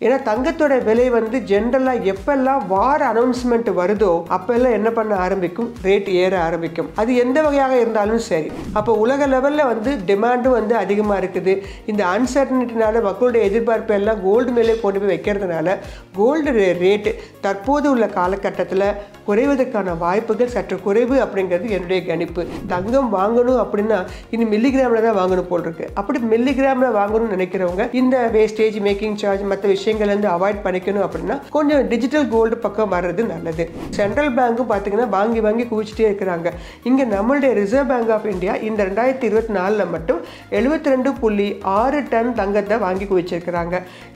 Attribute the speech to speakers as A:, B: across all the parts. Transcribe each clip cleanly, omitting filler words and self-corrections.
A: ஏன்னா தங்கத்தோட விலை வந்து ஜென்ரலா எப்பெல்லாம் வார் அனௌன்ஸ்மெண்ட் வருதோ அப்பெல்லாம் என்ன பண்ண ஆரம்பிக்கும், ரேட் ஏற ஆரம்பிக்கும். அது எந்த வகையாக இருந்தாலும் சரி. அப்போ உலக லெவல்ல வந்து டிமாண்டும் வந்து அதிகமாக இருக்குது. இந்த அன்சர்டனிட்டினால மக்களுடைய எதிர்பார்ப்பு எல்லாம் கோல்டு மேலே கொண்டு போய் வைக்கிறதுனால கோல்டு ரேட்டு தற்போது உள்ள காலகட்டத்தில் குறைவதற்கான வாய்ப்புகள் சற்று குறைவு அப்படிங்கிறது என்னுடைய கணிப்பு. தங்கம் வாங்கணும் அப்படின்னா இனி மில்லிகிராமில் தான் வாங்கணும் போல் இருக்கு. அப்படி மில்லிகிராமில் வாங்கணும்னு நினைக்கிறவங்க இந்த வேஸ்டேஜ், மேக்கிங் சார்ஜ், மற்ற விஷயங்கள்லேருந்து அவாய்ட் பண்ணிக்கணும் அப்படின்னா கொஞ்சம் டிஜிட்டல் கோல்டு பக்கம் வர்றது நல்லது. சென்ட்ரல் பேங்க்கும் பார்த்தீங்கன்னா வாங்கி வாங்கி குவிச்சிட்டே இருக்கிறாங்க. இங்கே நம்மளுடைய ரிசர்வ் பேங்க் ஆஃப் இந்தியா இந்த 2024 மட்டும் 72.6 டன் தங்கத்தை வாங்கி குவிச்சிருக்கிறாங்க.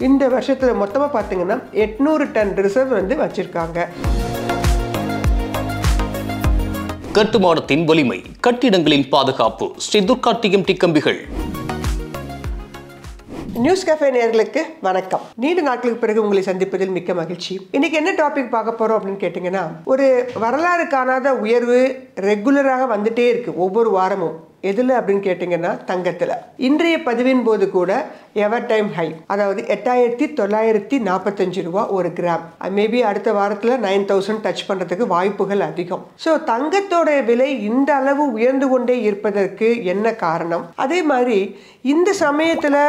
A: இந்த வருஷத்தில் மொத்தமாக பார்த்தீங்கன்னா 800 டன் ரிசர்வ் வந்து வச்சிருக்காங்க.
B: கட்டுமானத்தின் வலிமை, கட்டிடங்களின் பாதுகாப்பு. ஸ்ரீ துர்கா டிஎம்டி கம்பிகள்.
A: நியூஸ் கஃபே நேயர்களுக்கு வணக்கம். நீண்ட நாட்களுக்கு பிறகு உங்களை சந்திப்பதில் மிக்க மகிழ்ச்சி. இன்னைக்கு என்ன டாபிக் பார்க்க போறோம் அப்படின்னு கேட்டீங்கன்னா, ஒரு வரலாறு காணாத உயர்வு ரெகுலராக வந்துட்டே இருக்கு ஒவ்வொரு வாரமும். எதில் அப்படின்னு கேட்டிங்கன்னா தங்கத்தில். இன்றைய பதிவின் போது கூட எவர் டைம் ஹை, அதாவது 8,945 ரூபா ஒரு கிராம். மேபி அடுத்த வாரத்தில் 9,000 டச் பண்ணுறதுக்கு வாய்ப்புகள் அதிகம். ஸோ தங்கத்தோட விலை இந்த அளவு உயர்ந்து கொண்டே இருப்பதற்கு என்ன காரணம்? அதே மாதிரி இந்த சமயத்தில்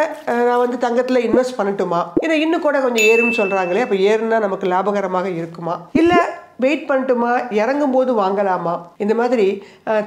A: நான் வந்து தங்கத்தில் இன்வெஸ்ட் பண்ணட்டுமா? ஏன்னா இன்னும் கூட கொஞ்சம் ஏறும்னு சொல்கிறாங்களே, அப்போ ஏறுனா நமக்கு லாபகரமாக இருக்குமா, இல்லை வெயிட் பண்ணட்டுமா, இறங்கும் போது வாங்கலாமா? இந்த மாதிரி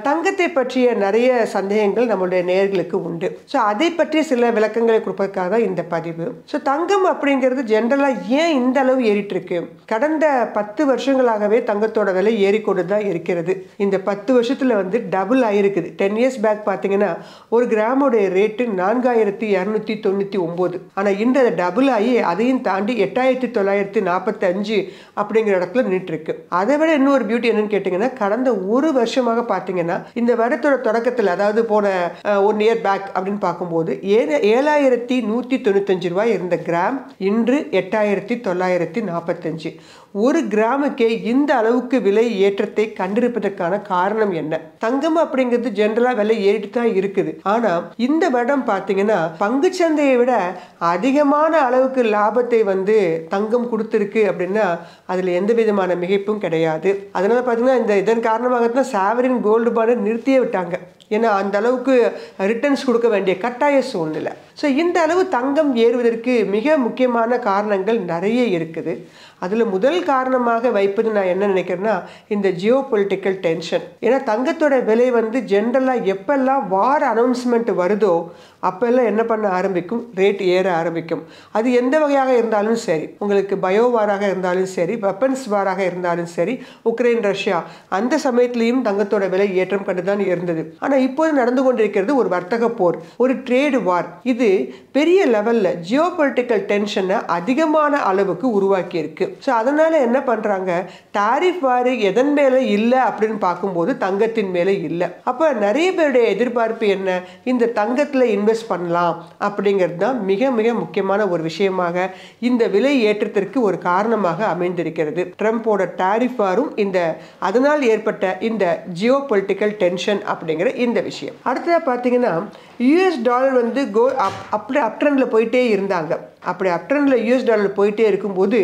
A: தங்கத்தை பற்றிய நிறைய சந்தேகங்கள் நம்மளுடைய நேயர்களுக்கு உண்டு. ஸோ அதை பற்றி சில விளக்கங்களை கொடுப்பதற்காக தான் இந்த பதிவு. ஸோ தங்கம் அப்படிங்கிறது ஜென்ரலாக ஏன் இந்த அளவு ஏறிட்டு இருக்கு? கடந்த 10 வருஷங்களாகவே தங்கத்தோட விலை ஏறிக்கொண்டு தான் இருக்கிறது. இந்த 10 வருஷத்தில் வந்து டபுள் ஆயிருக்குது. 10 இயர்ஸ் பேக் பார்த்தீங்கன்னா ஒரு கிராமோடைய ரேட்டு 4,299. ஆனால் இன்று அதை டபுள் ஆகி அதையும் தாண்டி 8,945 அப்படிங்கிற இடத்துல நின்றுட்டு இருக்கு. அதை விட இன்னொரு பியூட்டி என்னன்னு கேட்டீங்கன்னா, கடந்த ஒரு வருஷமாக பார்த்தீங்கன்னா இந்த வருடத்தோட தொடக்கத்தில், அதாவது போன 1 இயர் பேக் அப்படின்னு பார்க்கும்போது 7,195 ரூபாய் இருந்த கிராம் இன்று 8,945. ஒரு கிராமுக்கே இந்த அளவுக்கு விலை ஏற்றத்தை கண்டிருப்பதற்கான காரணம் என்ன? தங்கம் அப்படிங்கிறது ஜென்ரலா விலை ஏறிட்டு தான் இருக்குது. ஆனா இந்த வருடம் பார்த்தீங்கன்னா பங்குச்சந்தையை விட அதிகமான அளவுக்கு லாபத்தை வந்து தங்கம் கொடுத்திருக்கு அப்படின்னா அதுல எந்த விதமான மிகைப்பும் கிடையாது. அதனால பார்த்தீங்கன்னா இதன் காரணமாகத்தான் சாவரின் கோல்டு பாண்டை நிறுத்தியே விட்டாங்க. ஏன்னா அந்த அளவுக்கு ரிட்டர்ன்ஸ் கொடுக்க வேண்டிய கட்டாய சூழ்நிலை. ஸோ இந்த அளவு தங்கம் ஏறுவதற்கு மிக முக்கியமான காரணங்கள் நிறைய இருக்குது. அதில் முதல் காரணமாக வைப்பது நான் என்ன நினைக்கிறேன்னா, இந்த ஜியோ பொலிட்டிக்கல் டென்ஷன். ஏன்னா தங்கத்தோட விலை வந்து ஜென்ரலாக எப்பெல்லாம் வார் அனௌன்ஸ்மெண்ட் வருதோ அப்பெல்லாம் என்ன பண்ண ஆரம்பிக்கும், ரேட் ஏற ஆரம்பிக்கும். அது எந்த வகையாக இருந்தாலும் சரி, உங்களுக்கு பயோ வாராக இருந்தாலும் சரி, வெப்பன்ஸ் வாராக இருந்தாலும் சரி, உக்ரைன் ரஷ்யா அந்த சமயத்திலையும் தங்கத்தோட விலை ஏற்றம் கண்டு தான் இருந்தது. ஆனால் இப்போது நடந்து கொண்டிருக்கிறது ஒரு வர்த்தக போர், ஒரு ட்ரேடு வார். இது பெரிய லெவலில் ஜியோ பொலிட்டிக்கல் டென்ஷனை அதிகமான அளவுக்கு உருவாக்கி இருக்கு. ஸோ அதனால என்ன பண்றாங்க, டாரிஃப் வாரி எதன் மேலே இல்லை அப்படின்னு பார்க்கும்போது தங்கத்தின் மேலே இல்லை. அப்போ நிறைய பேருடைய எதிர்பார்ப்பு என்ன, இந்த தங்கத்தில் இன்வெஸ்ட் பண்ணலாம் அப்படிங்கிறது தான் மிக மிக முக்கியமான ஒரு விஷயமாக இந்த விலை ஏற்றத்திற்கு ஒரு காரணமாக அமைந்திருக்கிறது. ட்ரம்போட டாரிஃப் வாரும் அதனால் ஏற்பட்ட இந்த ஜியோ பொலிட்டிக்கல் டென்ஷன் அப்படிங்கிற இந்த விஷயம். அடுத்ததாக பார்த்தீங்கன்னா யூஎஸ் டாலர் வந்து அப்படியே அப்ட்ரெண்டில் போயிட்டே இருந்தாங்க. அப்படி அப்ட்ரெண்டில் யூஎஸ் டாலர் போயிட்டே இருக்கும்போது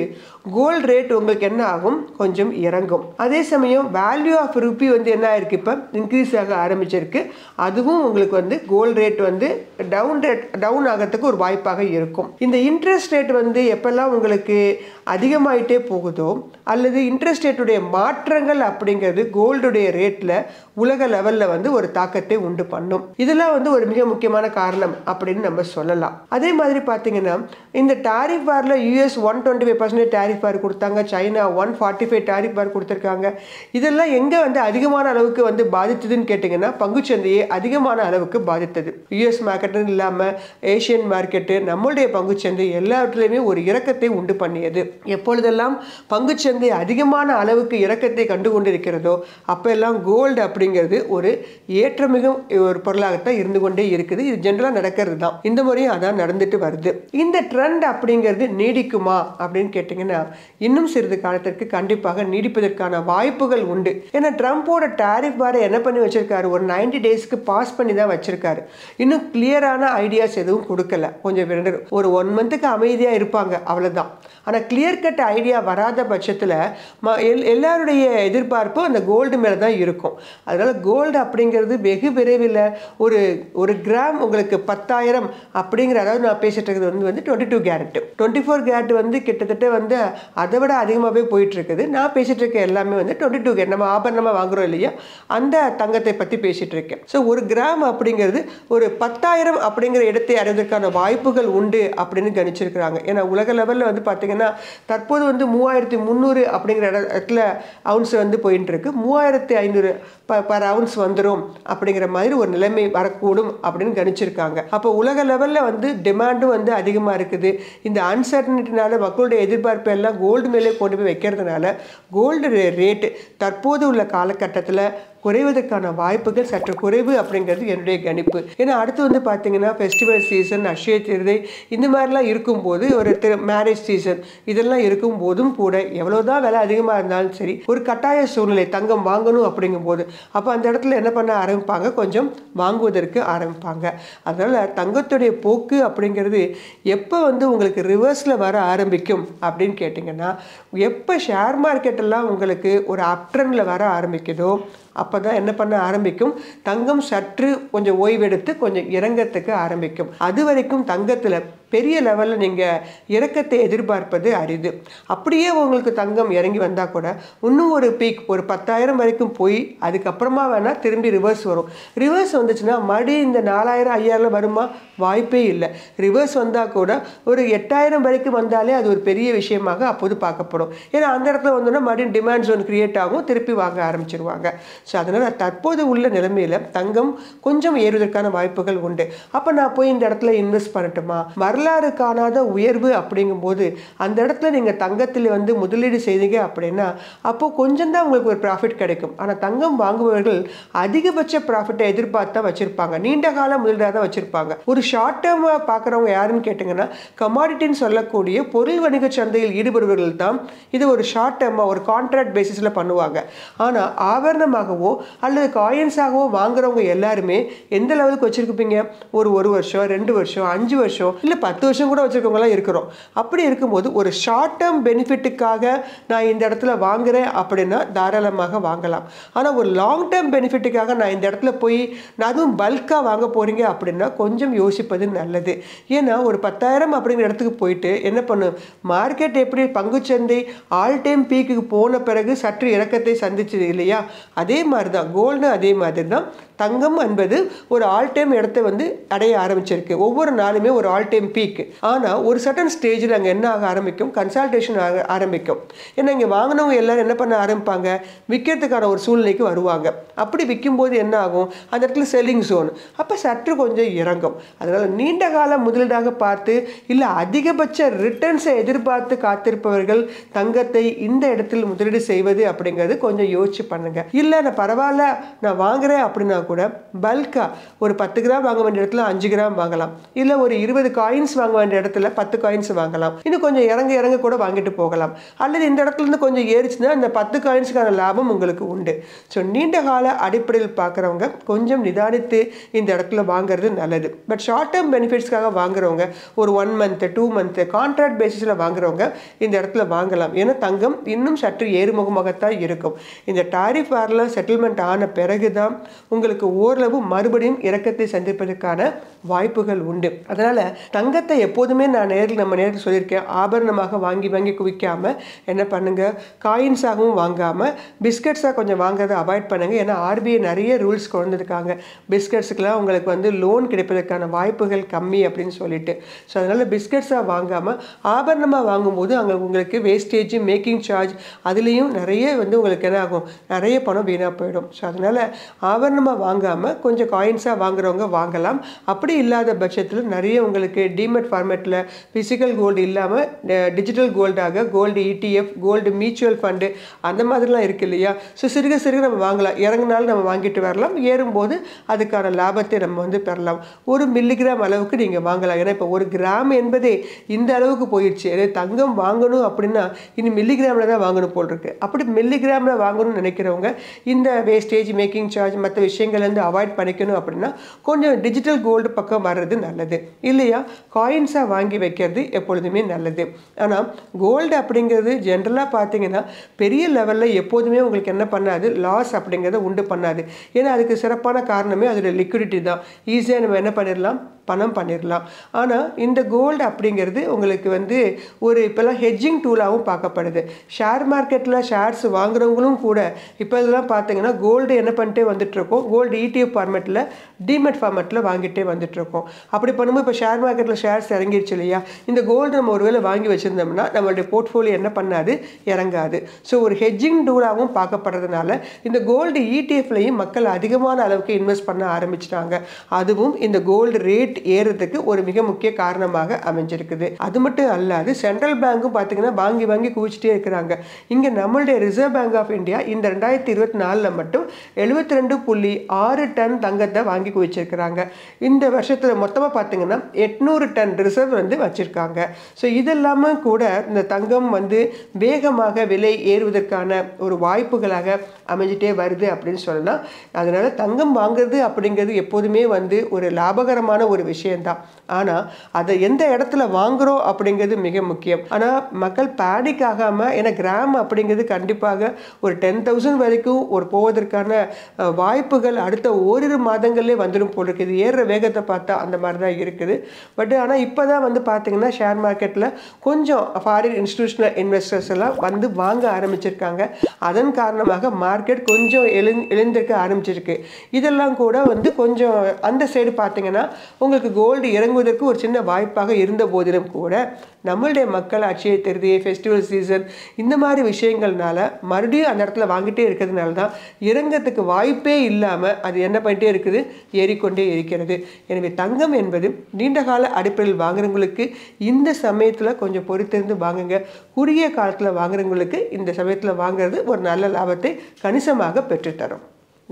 A: கோல்டு ரேட் உங்களுக்கு என்ன ஆகும், கொஞ்சம் இறங்கும். அதே சமயம் வேல்யூ ஆஃப் ருப்பி வந்து என்ன ஆயிருக்கு, இப்போ இன்க்ரீஸ் ஆக ஆரம்பிச்சிருக்கு. அதுவும் உங்களுக்கு வந்து கோல்டு ரேட் வந்து டவுன் ஆகிறதுக்கு ஒரு வாய்ப்பாக இருக்கும். இந்த இன்ட்ரெஸ்ட் ரேட் வந்து எப்பெல்லாம் உங்களுக்கு அதிகமாயிட்டே போகுதோ அல்லது இன்ட்ரெஸ்ட் ரேட்டுடைய மாற்றங்கள் அப்படிங்கிறது கோல்டுடைய ரேட்டில் உலக லெவலில் வந்து ஒரு தாக்கத்தை உண்டு பண்ணும். இதெல்லாம் வந்து ஒரு மிக முக்கியமான காரணம் அப்படின்னு நம்ம சொல்லலாம். அதே மாதிரி பார்த்தீங்கன்னா இந்த டாரிஃப் வாரில் யூஎஸ் 125% டாரிஃப் வார் கொடுத்தாங்க, சைனா 145 டாரிஃப் வார் கொடுத்துருக்காங்க. இதெல்லாம் எங்கே வந்து அதிகமான அளவுக்கு வந்து பாதித்ததுன்னு கேட்டிங்கன்னா பங்குச்சந்தையை அதிகமான அளவுக்கு பாதித்தது. யூஎஸ் மார்க்கெட்டுன்னு இல்லாமல் ஏஷியன் மார்க்கெட்டு, நம்மளுடைய பங்குச்சந்தை எல்லாவற்றிலையுமே ஒரு இறக்கத்தை உண்டு பண்ணியது. எப்பொழுதெல்லாம் பங்குச்சந்தை அதிகமான அளவுக்கு இறக்கத்தை கண்டு கொண்டிருக்கிறதோ அப்போ எல்லாம் கோல்டு அப்படிங்கிறது ஒரு ஏற்றமிகும் ஒரு பொருளாகத்தான் இருந்து கொண்டே இருக்குது. இது ஜென்ரலாக நடக்கிறது தான். இந்த முறையும் அதான் நடந்துட்டு வருது. இந்த ட்ரெண்ட் அப்படிங்கிறது நீடிக்குமா அப்படின்னு கேட்டிங்கன்னா இன்னும் சிறிது காலத்திற்கு கண்டிப்பாக நீடிப்பதற்கான வாய்ப்புகள் உண்டு. ஏன்னா ட்ரம்ப்போட டாரிஃப் பாரை என்ன பண்ணி வச்சிருக்காரு, ஒரு 90 டேஸ்க்கு பாஸ் பண்ணி தான் வச்சிருக்காரு. இன்னும் கிளியரான ஐடியாஸ் எதுவும் கொடுக்கல. கொஞ்சம் ஒரு 1 மந்த்துக்கு அமைதியாக இருப்பாங்க, அவ்வளோதான். ஆனால் கிளியர் கட் ஐடியா வராத பட்சத்தில் எல்லாருடைய எதிர்பார்ப்பு அந்த கோல்டு மேலே தான் இருக்கும். அதனால் கோல்டு அப்படிங்கிறது வெகு விரைவில் ஒரு கிராம் உங்களுக்கு 10,000 அப்படிங்கிற, அதாவது நான் பேசிட்டு இருக்கிறது வந்து 22 கேரட் 24 கேரட் வந்து கிட்டத்தட்ட வந்து அதை விட அதிகமாகவே போயிட்டு இருக்குது. நான் பேசிட்டு இருக்க எல்லாமே வந்து 22 கேரட், நம்ம ஆபரணமாக வாங்குறோம் இல்லையா, அந்த தங்கத்தை பற்றி பேசிட்டு இருக்கேன். ஸோ ஒரு கிராம் அப்படிங்கிறது ஒரு 10,000 அப்படிங்கிற இடத்தை அடைவதற்கான வாய்ப்புகள் உண்டு அப்படின்னு கணிச்சிருக்கிறாங்க. ஏன்னா உலக லெவலில் வந்து பார்த்தீங்கன்னா தற்போது வந்து 3,300 அப்படிங்கிற இடத்துல அவுன்ஸ் வந்து போயிட்டு இருக்கு. 3,500 பர் அவுன்ஸ் வந்துடும் அப்படிங்கிற மாதிரி ஒரு நிலைமை வரக்கூடும் அப்படின்னு கணிச்சிருக்காங்க. அப்போ உலக லெவலில் வந்து டிமாண்டும் வந்து அதிகமாக இருக்குது. இந்த அன்சர்டனிட்டினால மக்களுடைய எதிர்பார்ப்பு எல்லாம் கோல்டு மேலே கொண்டு போய் வைக்கிறதுனால கோல்டு ரேட்டு தற்போது உள்ள காலகட்டத்தில் குறைவதற்கான வாய்ப்புகள் சற்று குறைவு அப்படிங்கிறது என்னுடைய கணிப்பு. ஏன்னா அடுத்து வந்து பார்த்தீங்கன்னா ஃபெஸ்டிவல் சீசன், அக்ஷய திருதை, இந்த மாதிரிலாம் இருக்கும்போது, ஒரு மேரேஜ் சீசன் இதெல்லாம் இருக்கும் போதும் கூட எவ்வளோதான் விலை அதிகமாக இருந்தாலும் சரி, ஒரு கட்டாய சூழ்நிலை தங்கம் வாங்கணும் அப்படிங்கும்போது அப்போ அந்த இடத்துல என்ன பண்ண ஆரம்பிப்பாங்க, கொஞ்சம் வாங்குவதற்கு ஆரம்பிப்பாங்க. அதனால் தங்கத்துடைய போக்கு அப்படிங்கிறது எப்போ வந்து உங்களுக்கு ரிவர்ஸில் வர ஆரம்பிக்கும் அப்படின்னு கேட்டிங்கன்னா, எப்போ ஷேர் மார்க்கெட்டெல்லாம் உங்களுக்கு ஒரு அப்ட்ரெண்டில் வர ஆரம்பிக்குதோ அப்போ தான் என்ன பண்ண ஆரம்பிக்கும், தங்கம் சற்று கொஞ்சம் ஓய்வெடுத்து கொஞ்சம் இறங்கத்துக்கு ஆரம்பிக்கும். அது வரைக்கும் தங்கத்தில் பெரிய லெவலில் நீங்கள் இறக்கத்தை எதிர்பார்ப்பது அரிது. அப்படியே உங்களுக்கு தங்கம் இறங்கி வந்தால் கூட இன்னும் ஒரு பீக் ஒரு 10,000 வரைக்கும் போய் அதுக்கப்புறமா வேணால் திரும்பி ரிவர்ஸ் வரும். ரிவர்ஸ் வந்துச்சுன்னா மறுபடியும் இந்த 4,000 5,000 வருமா, வாய்ப்பே இல்லை. ரிவர்ஸ் வந்தால் கூட ஒரு 8,000 வரைக்கும் வந்தாலே அது ஒரு பெரிய விஷயமாக அப்போது பார்க்கப்படும். ஏன்னா அந்த இடத்துல வந்தோன்னா மறுபடியும் டிமாண்ட் ஜோன் கிரியேட் ஆகும், திருப்பி வாங்க ஆரம்பிச்சிருவாங்க. ஸோ அதனால் தற்போது உள்ள நிலைமையில் தங்கம் கொஞ்சம் ஏறுவதற்கான வாய்ப்புகள் உண்டு. அப்போ நான் போய் இந்த இடத்துல இன்வெஸ்ட் பண்ணட்டுமா, வரலாறு காணாத உயர்வு அப்படிங்கும்போது அந்த இடத்துல நீங்கள் தங்கத்தில் வந்து முதலீடு செய்தீங்க அப்படின்னா அப்போ கொஞ்சம் தான் உங்களுக்கு ஒரு ப்ராஃபிட் கிடைக்கும். ஆனால் தங்கம் வாங்குபவர்கள் அதிகபட்ச ப்ராஃபிட்டை எதிர்பார்த்தா வச்சிருப்பாங்க, நீண்ட கால முதலீடாக தான் வச்சிருப்பாங்க. ஒரு ஷார்ட் டேர்மாக பார்க்குறவங்க யாருன்னு கேட்டிங்கன்னா கமாடிட்டின்னு சொல்லக்கூடிய பொருள் வணிக சந்தையில் ஈடுபடுபவர்கள் தான் இது ஒரு ஷார்ட் டேர்மாக ஒரு கான்ட்ராக்ட் பேசிஸில் பண்ணுவாங்க. ஆனால் ஆபரணமாகவோ அல்லது காயின்ஸாகவோ வாங்குறவங்க எல்லாருமே எந்த லெவலுக்கு வச்சிருப்பீங்க, ஒரு வருஷம் 2 வருஷம் 5 வருஷம் இல்லை 10 வருஷம் கூட வச்சுருக்கவங்களாம் இருக்கிறோம். அப்படி இருக்கும்போது ஒரு ஷார்ட் டேர்ம் பெனிஃபிட்டுக்காக நான் இந்த இடத்துல வாங்குறேன் அப்படின்னா தாராளமாக வாங்கலாம். ஆனால் ஒரு லாங் டேர்ம் பெனிஃபிட்டுக்காக நான் இந்த இடத்துல போய் நான் அதுவும் பல்காக வாங்க போகிறீங்க அப்படின்னா கொஞ்சம் யோசிப்பது நல்லது. ஏன்னா ஒரு 10,000 அப்படிங்கிற இடத்துக்கு போயிட்டு என்ன பண்ணும், மார்க்கெட் எப்படி பங்குச்சந்தை ஆல் டைம் பீக்கு போன பிறகு சற்று இறக்கத்தை சந்திச்சது இல்லையா, அதே மாதிரி தான் கோல்டு, அதே மாதிரி தான் தங்கம் என்பது ஒரு ஆல் டைம் இடத்தை வந்து அடைய ஆரம்பிச்சிருக்கு. ஒவ்வொரு நாளுமே ஒரு ஆல் டைம் பீக். ஆனால் ஒரு சர்டன் ஸ்டேஜில் அங்கே என்ன ஆக ஆரம்பிக்கும், கன்சல்டேஷன் ஆக ஆரம்பிக்கும். ஏன்னா இங்கே வாங்கினவங்க எல்லாரும் என்ன பண்ண ஆரம்பிப்பாங்க, விற்கிறதுக்கான ஒரு சூழ்நிலைக்கு வருவாங்க. அப்படி விற்கும்போது என்ன ஆகும், அந்த இடத்துல செல்லிங் ஜோன் அப்போ சற்று கொஞ்சம் இறங்கும். அதனால் நீண்ட கால முதலீடாக பார்த்து இல்லை அதிகபட்ச ரிட்டர்ன்ஸை எதிர்பார்த்து காத்திருப்பவர்கள் தங்கத்தை இந்த இடத்தில் முதலீடு செய்வது அப்படிங்கிறது கொஞ்சம் யோசிச்சு பண்ணுங்க. இல்லை நான் பரவாயில்ல நான் வாங்குறேன் அப்படின்னா கூட பல்கா ஒரு 10 கிராம் வாங்க வேண்டிய இடத்துல 5 கிராம் வாங்கலாம், இல்லை ஒரு 20 காயின்ஸ் வாங்க வேண்டிய இடத்துல 10 காயின்ஸ் வாங்கலாம். இன்னும் கொஞ்சம் இறங்க கூட வாங்கிட்டு போகலாம். அல்லது இந்த இடத்துல இருந்து கொஞ்சம் ஏறிச்சுன்னா அந்த 10 காயின்ஸுக்கான லாபம் உங்களுக்கு உண்டு. ஸோ நீண்ட கால அடிப்படையில் பார்க்குறவங்க கொஞ்சம் நிதானித்து இந்த இடத்துல வாங்குறது நல்லது. பட் ஷார்ட் டேர்ம் பெனிஃபிட்ஸ்க்காக வாங்குறவங்க ஒரு 1 மந்த் 2 மந்த் கான்ட்ராக்ட் பேசிஸில் வாங்குறவங்க இந்த இடத்துல வாங்கலாம். ஏன்னா தங்கம் இன்னும் சற்று ஏறுமுகமாகத்தான் இருக்கும். இந்த டாரிஃப் வாரெலாம் செட்டில்மெண்ட் ஆன பிறகு தான் உங்களுக்கு ஓரளவு மறுபடியும் இறக்கத்தை சந்திப்பதற்கான வாய்ப்புகள் உண்டு. அதனால் தங்கத்தை எப்போதுமே நான் நம்ம நேரில் சொல்லியிருக்கேன், ஆபரணமாக வாங்கி குவிக்காமல் என்ன பண்ணுங்க, காயின்ஸாகவும் வாங்காமல் பிஸ்கட்ஸாக கொஞ்சம் வாங்குறதை அவாய்ட் பண்ணுங்க. ஏன்னா ஆர்பிஐ நிறைய ரூல்ஸ் கொண்டு வந்திருக்காங்க, பிஸ்கட்ஸுக்கெல்லாம் உங்களுக்கு வந்து லோன் கிடைப்பதற்கான வாய்ப்புகள் கம்மி அப்படின்னு சொல்லிட்டு. ஸோ அதனால் பிஸ்கட்ஸாக வாங்காமல் ஆபரணமாக வாங்கும்போது அங்கே உங்களுக்கு வேஸ்டேஜ், மேக்கிங் சார்ஜ் அதுலேயும் நிறைய வந்து உங்களுக்கு என்ன ஆகும், நிறைய பணம் வீணாக போயிடும். ஸோ அதனால் ஆபரணமாக வாங்காமல் கொஞ்சம் காயின்ஸாக வாங்குறவங்க வாங்கலாம். அப்படி இல்லாத பட்சத்தில் நிறைய உங்களுக்கு டிமெட் ஃபார்மேட்டில் ஃபிசிக்கல் கோல்டு இல்லாமல் டிஜிட்டல் கோல்டாக gold ETF, gold mutual fund அந்த மாதிரிலாம் இருக்குது இல்லையா? ஸோ சிறுக சிறுக நம்ம வாங்கலாம். இறங்குனாலும் நம்ம வாங்கிட்டு வரலாம், ஏறும்போது அதுக்கான லாபத்தை நம்ம வந்து பெறலாம். 1 மில்லிகிராம் அளவுக்கு நீங்கள் வாங்கலாம். ஏன்னா இப்போ 1 கிராம் என்பதே இந்த அளவுக்கு போயிடுச்சு. அதே தங்கம் வாங்கணும் அப்படின்னா இனி மில்லிகிராமில் தான் வாங்கணும் போல் இருக்கு. அப்படி மில்லிகிராமில் வாங்கணும்னு நினைக்கிறவங்க இந்த வேஸ்டேஜ், மேக்கிங் சார்ஜ், மற்ற விஷயங்கள்லேருந்து அவாய்ட் பண்ணிக்கணும் அப்படின்னா கொஞ்சம் டிஜிட்டல் கோல்டு பக்கம் வர்றது நல்லது இல்லையா? காயின்ஸாக வாங்கி வைக்கிறது எப்பொழுதுமே நல்லது. ஆனால் கோல்டு அப்படிங்கிறது ஜென்ரலாக பார்த்தீங்கன்னா பெரிய லெவலில் எப்போதுமே உங்களுக்கு என்ன பண்ணாது, லாஸ் அப்படிங்கிறத உண்டு பண்ணாது. ஏன்னா அதுக்கு சிறப்பான காரணமே அதோட லிக்விடிட்டி தான். ஈஸியாக நம்ம என்ன பண்ணிடலாம், பணம் பண்ணிடலாம். ஆனால் இந்த கோல்டு அப்படிங்கிறது உங்களுக்கு வந்து ஒரு இப்போல்லாம் ஹெட்ஜிங் டூலாகவும் பார்க்கப்படுது. ஷேர் மார்க்கெட்டில் ஷேர்ஸ் வாங்குறவங்களும் கூட இப்போ இதெல்லாம் பார்த்தீங்கன்னா கோல்டு என்ன பண்ணிட்டே வந்துட்டுருக்கோம், கோல்டு ETF ஃபார்மேட்டில், டிமெட் ஃபார்மேட்டில் வாங்கிட்டே வந்துட்டுருக்கோம். அப்படி பண்ணும்போது இப்போ ஷேர் மார்க்கெட்டில் ஷேர்ஸ் இறங்கிடுச்சு இல்லையா? இந்த கோல்டு நம்ம ஒருவேளை வாங்கி வச்சுருந்தோம்னா நம்மளுடைய போர்ட்ஃபோலியோ என்ன பண்ணாது, இறங்காது. ஸோ ஒரு ஹெட்ஜிங் டூலாகவும் பார்க்கப்படுறதுனால இந்த கோல்டு ETFலையும் மக்கள் அதிகமான அளவுக்கு இன்வெஸ்ட் பண்ண ஆரம்பிச்சிட்டாங்க. அதுவும் இந்த கோல்டு ரேட் ஏறதுக்கு ஒரு மிக முக்கிய காரணமாக அமைஞ்சிருக்குது. அது மட்டும் அல்லாது சென்ட்ரல் பேங்க்கும் பார்த்தீங்கன்னா வாங்கி வாங்கி குவிச்சிட்டே இருக்கிறாங்க. இங்கே நம்மளுடைய ரிசர்வ் பேங்க் ஆஃப் இந்தியா இந்த 2024 மட்டும் 72.6 டன் தங்கத்தை வாங்கி குவிச்சிருக்கிறாங்க. இந்த வருஷத்தில் மொத்தமாக பார்த்தீங்கன்னா 800 டன் ரிசர்வ் வந்து வச்சிருக்காங்க. ஸோ இதெல்லாமே கூட இந்த தங்கம் வந்து வேகமாக விலை ஏறுவதற்கான ஒரு வாய்ப்புகளாக அமைஞ்சிட்டே வருது அப்படின்னு சொல்லலாம். அதனால தங்கம் வாங்குறது அப்படிங்கிறது எப்போதுமே வந்து ஒரு லாபகரமான ஒரு விஷயம்தான். ஆனால் அதை எந்த இடத்துல வாங்குறோம் அப்படிங்கிறது மிக முக்கியம். ஆனால் மக்கள் பேனிக் ஆகாமல், ஏன்னா கிராம் அப்படிங்கிறது கண்டிப்பாக ஒரு 10,000 வரைக்கும் ஒரு போவதற்கான வாய்ப்புகள் அடுத்த ஓரிரு மாதங்கள்லேயே வந்துடும் போல் இருக்குது. ஏறுற வேகத்தை பார்த்தா அந்த மாதிரி தான் இருக்குது. பட் ஆனால் இப்போ தான் வந்து பார்த்தீங்கன்னா ஷேர் மார்க்கெட்டில் கொஞ்சம் ஃபாரின் இன்ஸ்டிடியூஷனல் இன்வெஸ்டர்ஸ் எல்லாம் வந்து வாங்க ஆரம்பிச்சிருக்காங்க. அதன் காரணமாக மார்க்கெட் கொஞ்சம் எழுந்திருக்க ஆரம்பிச்சிருக்கு. இதெல்லாம் கூட வந்து கொஞ்சம் அந்த சைடு பார்த்தீங்கன்னா உங்களுக்கு கோல்டு இறங்குவதற்கு ஒரு சின்ன வாய்ப்பாக இருந்த போதிலும் கூட நம்மளுடைய மக்கள் அட்சய திருதி, ஃபெஸ்டிவல் சீசன் இந்த மாதிரி விஷயங்கள்னால மறுபடியும் அந்த இடத்துல வாங்கிட்டே இருக்கிறதுனால தான் இறங்கத்துக்கு வாய்ப்பே இல்லாமல் அது என்ன பண்ணிட்டே இருக்குது, ஏறிக்கொண்டே இருக்கிறது. எனவே தங்கம் என்பது நீண்ட கால அடிப்படையில் வாங்குறவங்களுக்கு இந்த சமயத்தில் கொஞ்சம் பொறுத்திருந்து வாங்குங்க. குறுகிய காலத்தில் வாங்குறவங்களுக்கு இந்த சமயத்தில் வாங்குறது ஒரு நல்ல லாபத்தை கணிசமாக பெற்றுத்தரும்.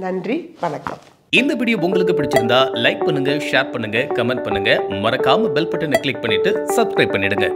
A: நன்றி, வணக்கம்.
B: இந்த வீடியோ உங்களுக்கு பிடிச்சிருந்தா லைக் பண்ணுங்க, ஷேர் பண்ணுங்க, கமெண்ட் பண்ணுங்க. மறக்காம பெல் பட்டனை கிளிக் பண்ணிட்டு சப்ஸ்கிரைப் பண்ணிடுங்க.